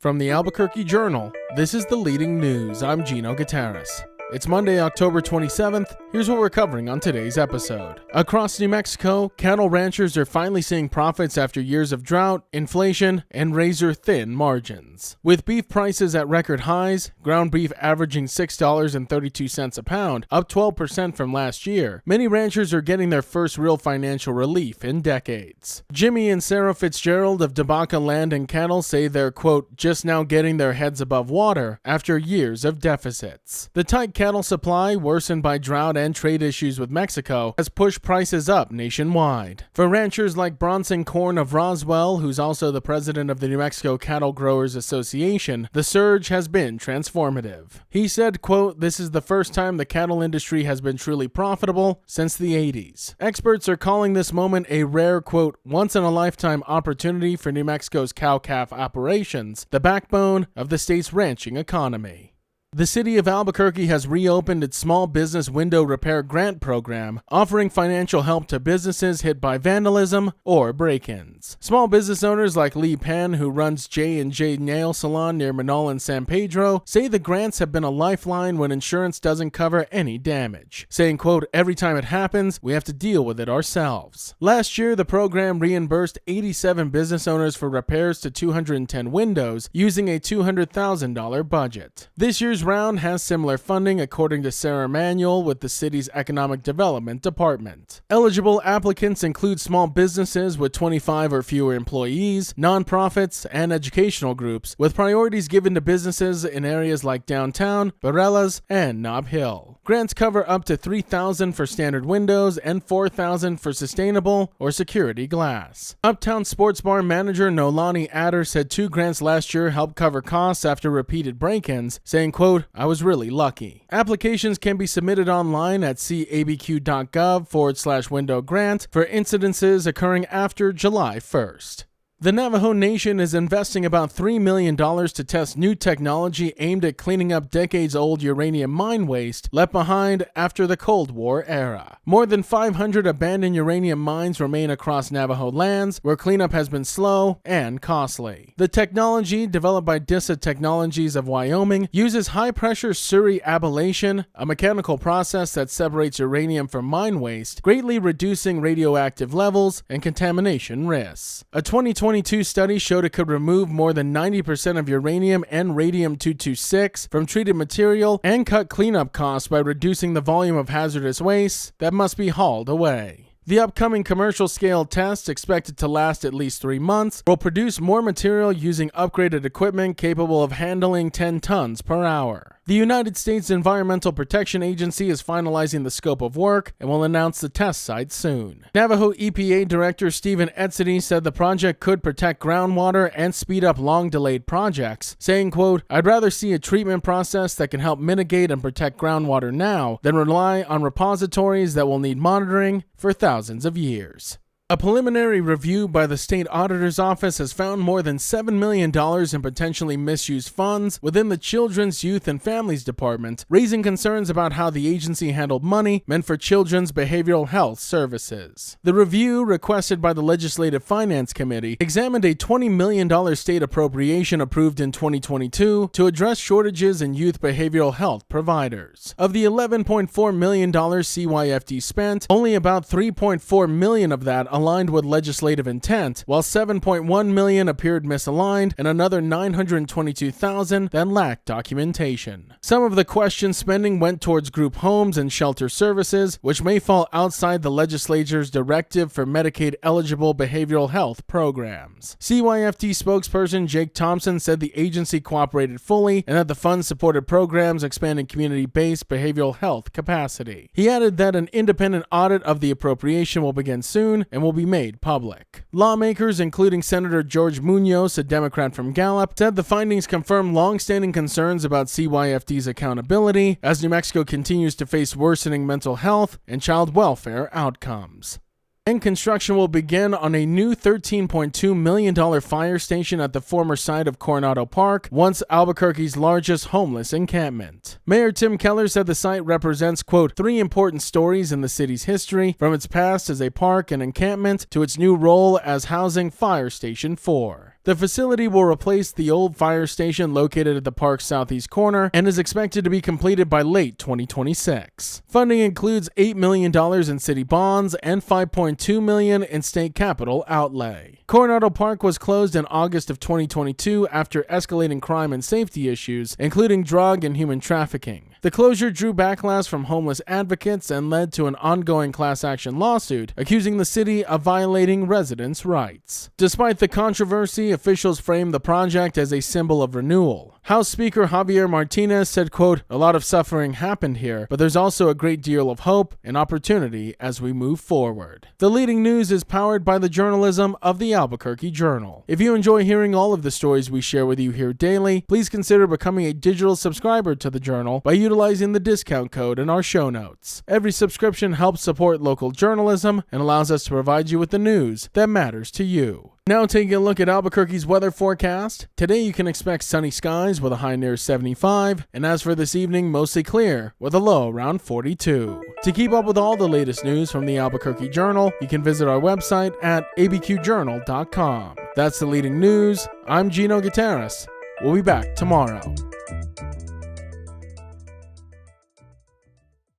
From the Albuquerque Journal, this is the leading news. I'm Gino Gutierrez. It's Monday, October 27th. Here's what we're covering on today's episode. Across New Mexico, cattle ranchers are finally seeing profits after years of drought, inflation, and razor-thin margins. With beef prices at record highs, ground beef averaging $6.32 a pound, up 12% from last year, many ranchers are getting their first real financial relief in decades. Jimmy and Sarah Fitzgerald of Dabaca Land and Cattle say they're, quote, just now getting their heads above water after years of deficits. The tight cattle supply, worsened by drought and trade issues with Mexico, has pushed prices up nationwide. For ranchers like Bronson Korn of Roswell, who's also the president of the New Mexico Cattle Growers Association, the surge has been transformative. He said, quote, this is the first time the cattle industry has been truly profitable since the 80s. Experts are calling this moment a rare, quote, once-in-a-lifetime opportunity for New Mexico's cow-calf operations, the backbone of the state's ranching economy. The city of Albuquerque has reopened its Small Business Window Repair Grant Program, offering financial help to businesses hit by vandalism or break-ins. Small business owners like Lee Pan, who runs J&J Nail Salon near Manal and San Pedro, say the grants have been a lifeline when insurance doesn't cover any damage, saying, quote, every time it happens, we have to deal with it ourselves. Last year, the program reimbursed 87 business owners for repairs to 210 windows using a $200,000 budget. This year's round has similar funding, according to Sarah Manuel with the city's Economic Development Department. Eligible applicants include small businesses with 25 or fewer employees, nonprofits, and educational groups, with priorities given to businesses in areas like downtown, Barelas, and Nob Hill. Grants cover up to $3,000 for standard windows and $4,000 for sustainable or security glass. Uptown Sports Bar manager Nolani Adder said 2 grants last year helped cover costs after repeated break-ins, saying, quote, I was really lucky. Applications can be submitted online at cabq.gov/window grant for incidences occurring after July 1st. The Navajo Nation is investing about $3 million to test new technology aimed at cleaning up decades-old uranium mine waste left behind after the Cold War era. More than 500 abandoned uranium mines remain across Navajo lands, where cleanup has been slow and costly. The technology, developed by DISA Technologies of Wyoming, uses high-pressure Surrey ablation, a mechanical process that separates uranium from mine waste, greatly reducing radioactive levels and contamination risks. A 2022 study showed it could remove more than 90% of uranium and radium-226 from treated material and cut cleanup costs by reducing the volume of hazardous waste that must be hauled away. The upcoming commercial-scale test, expected to last at least 3 months, will produce more material using upgraded equipment capable of handling 10 tons per hour. The United States Environmental Protection Agency is finalizing the scope of work and will announce the test site soon. Navajo EPA Director Stephen Etzedy said the project could protect groundwater and speed up long-delayed projects, saying, quote, I'd rather see a treatment process that can help mitigate and protect groundwater now than rely on repositories that will need monitoring for thousands of years. A preliminary review by the State Auditor's Office has found more than $7 million in potentially misused funds within the Children's, Youth, and Families Department, raising concerns about how the agency handled money meant for children's behavioral health services. The review, requested by the Legislative Finance Committee, examined a $20 million state appropriation approved in 2022 to address shortages in youth behavioral health providers. Of the $11.4 million CYFD spent, only about $3.4 million of that aligned with legislative intent, while $7.1 million appeared misaligned and another $922,000 that lacked documentation. Some of the questioned spending went towards group homes and shelter services, which may fall outside the legislature's directive for Medicaid-eligible behavioral health programs. CYFD spokesperson Jake Thompson said the agency cooperated fully and that the funds supported programs expanding community-based behavioral health capacity. He added that an independent audit of the appropriation will begin soon and will be made public. Lawmakers, including Senator George Munoz, a Democrat from Gallup, said the findings confirm long-standing concerns about CYFD's accountability as New Mexico continues to face worsening mental health and child welfare outcomes. And construction will begin on a new $13.2 million fire station at the former site of Coronado Park, once Albuquerque's largest homeless encampment. Mayor Tim Keller said the site represents, quote, 3 important stories in the city's history, from its past as a park and encampment to its new role as housing Fire Station 4. The facility will replace the old fire station located at the park's southeast corner and is expected to be completed by late 2026. Funding includes $8 million in city bonds and $5.2 million in state capital outlay. Coronado Park was closed in August of 2022 after escalating crime and safety issues, including drug and human trafficking. The closure drew backlash from homeless advocates and led to an ongoing class action lawsuit accusing the city of violating residents' rights. Despite the controversy, officials framed the project as a symbol of renewal. House Speaker Javier Martinez said, quote, "A lot of suffering happened here, but there's also a great deal of hope and opportunity as we move forward." The leading news is powered by the journalism of the Albuquerque Journal. If you enjoy hearing all of the stories we share with you here daily, please consider becoming a digital subscriber to the Journal by utilizing the discount code in our show notes. Every subscription helps support local journalism and allows us to provide you with the news that matters to you. Now taking a look at Albuquerque's weather forecast. Today you can expect sunny skies with a high near 75, and as for this evening, mostly clear with a low around 42. To keep up with all the latest news from the Albuquerque Journal, you can visit our website at abqjournal.com. That's the leading news. I'm Gino Gutierrez. We'll be back tomorrow.